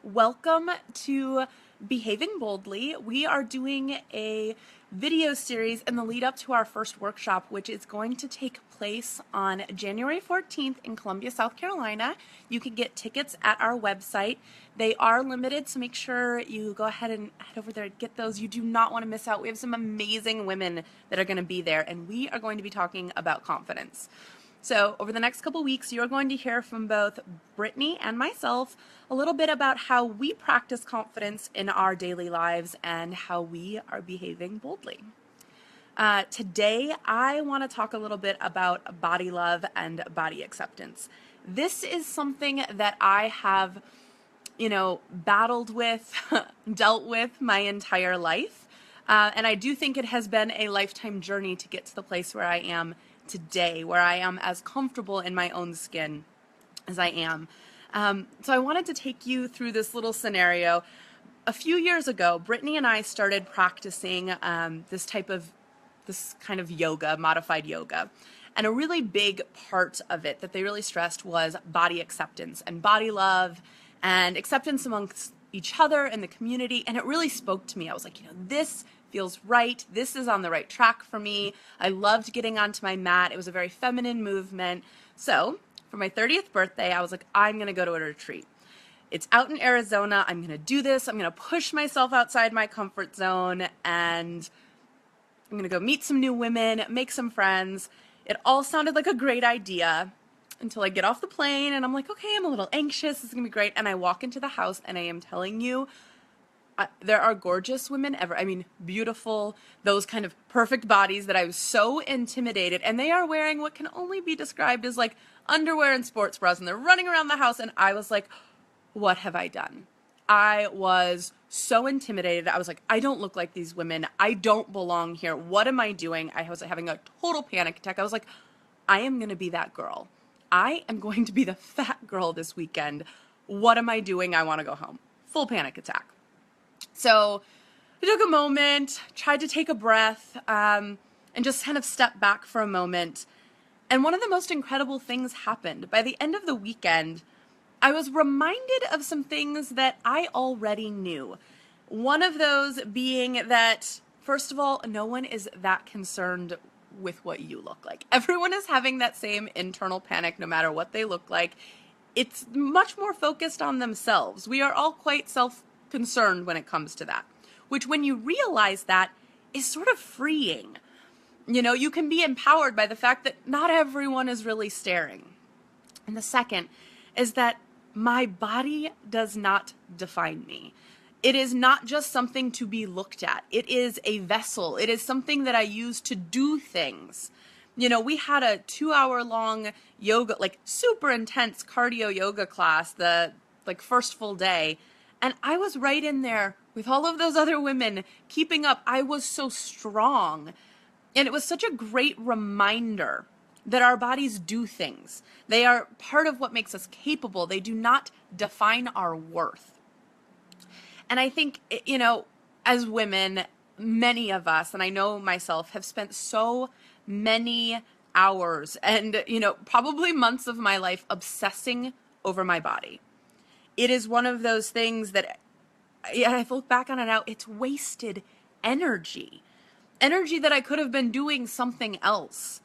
Welcome to Behaving Boldly. We are doing a video series in the lead up to our first workshop, which is going to take place on January 14th in Columbia, South Carolina. You can get tickets at our website. They are limited, so make sure you go ahead and head over there and get those. You do not want to miss out. We have some amazing women that are going to be there, and we are going to be talking about confidence. So over the next couple weeks, you're going to hear from both Brittany and myself a little bit about how we practice confidence in our daily lives and how we are behaving boldly. Today, I want to talk a little bit about body love and body acceptance. This is something that I have, battled with, dealt with my entire life. And I do think it has been a lifetime journey to get to the place where I am today, where I am as comfortable in my own skin as I am. So I wanted to take you through this little scenario. A few years ago, Brittany and I started practicing this kind of yoga, modified yoga. And a really big part of it that they really stressed was body acceptance and body love and acceptance amongst each other and the community. And it really spoke to me. I was like, this feels right. This is on the right track for me. I loved getting onto my mat. It was a very feminine movement. So for my 30th birthday, I was like, I'm going to go to a retreat. It's out in Arizona. I'm going to do this. I'm going to push myself outside my comfort zone, and I'm going to go meet some new women, make some friends. It all sounded like a great idea until I get off the plane and I'm like, okay, I'm a little anxious. This is going to be great. And I walk into the house and I am telling you, there are gorgeous women beautiful, those kind of perfect bodies that I was so intimidated. And they are wearing what can only be described as like underwear and sports bras. And they're running around the house. And I was like, what have I done? I was so intimidated. I was like, I don't look like these women. I don't belong here. What am I doing? I was having a total panic attack. I was like, I am going to be that girl. I am going to be the fat girl this weekend. What am I doing? I want to go home. Full panic attack. So I took a moment, tried to take a breath, and just kind of step back for a moment. And one of the most incredible things happened. By the end of the weekend, I was reminded of some things that I already knew. One of those being that, first of all, no one is that concerned with what you look like. Everyone is having that same internal panic no matter what they look like. It's much more focused on themselves. We are all quite self-concerned when it comes to that, which when you realize that is sort of freeing. You can be empowered by the fact that not everyone is really staring. And the second is that my body does not define me. It is not just something to be looked at. It is a vessel. It is something that I use to do things. We had a 2-hour-long yoga, super intense cardio yoga class, the first full day. And I was right in there with all of those other women keeping up. I was so strong. And it was such a great reminder that our bodies do things. They are part of what makes us capable. They do not define our worth. And I think, as women, many of us, and I know myself, have spent so many hours and, probably months of my life obsessing over my body. It is one of those things that, I look back on it now, it's wasted energy. Energy that I could have been doing something else.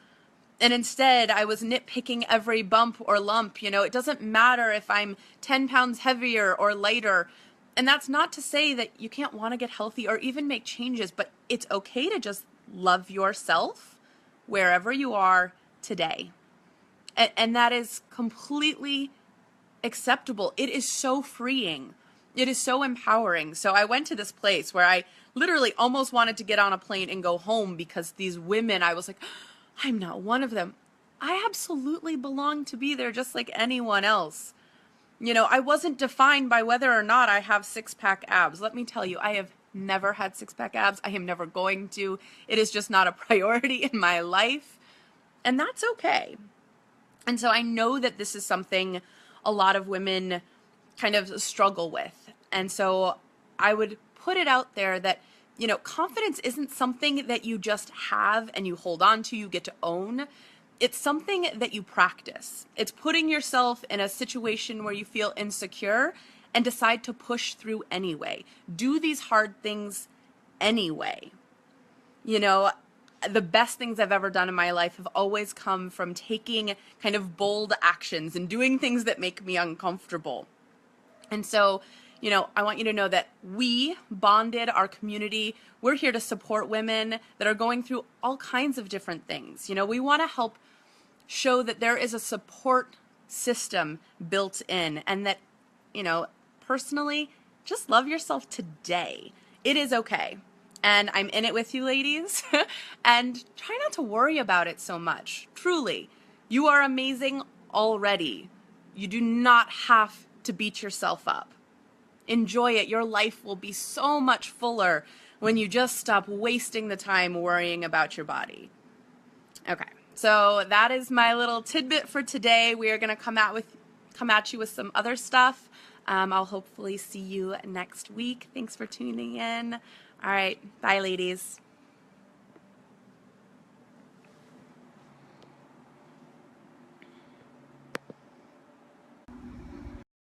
And instead, I was nitpicking every bump or lump. It doesn't matter if I'm 10 pounds heavier or lighter. And that's not to say that you can't want to get healthy or even make changes, but it's okay to just love yourself wherever you are today. And that is completely acceptable. It is so freeing. It is so empowering. So I went to this place where I literally almost wanted to get on a plane and go home because these women, I was like, I'm not one of them. I absolutely belong to be there just like anyone else. I wasn't defined by whether or not I have six-pack abs. Let me tell you, I have never had six-pack abs. I am never going to. It is just not a priority in my life. And that's okay. And so I know that this is something a lot of women kind of struggle with. And so I would put it out there that, confidence isn't something that you just have and you hold on to, you get to own. It's something that you practice. It's putting yourself in a situation where you feel insecure and decide to push through anyway. Do these hard things anyway. You know, the best things I've ever done in my life have always come from taking kind of bold actions and doing things that make me uncomfortable. And so, you know, I want you to know that we, Bonded, our community, we're here to support women that are going through all kinds of different things. You know, we want to help show that there is a support system built in, and that, you know, personally, just love yourself today. It is okay. And I'm in it with you, ladies. And try not to worry about it so much. Truly, you are amazing already. You do not have to beat yourself up. Enjoy it. Your life will be so much fuller when you just stop wasting the time worrying about your body. Okay, so that is my little tidbit for today. We are going to come at you with some other stuff. I'll hopefully see you next week. Thanks for tuning in. All right, bye, ladies.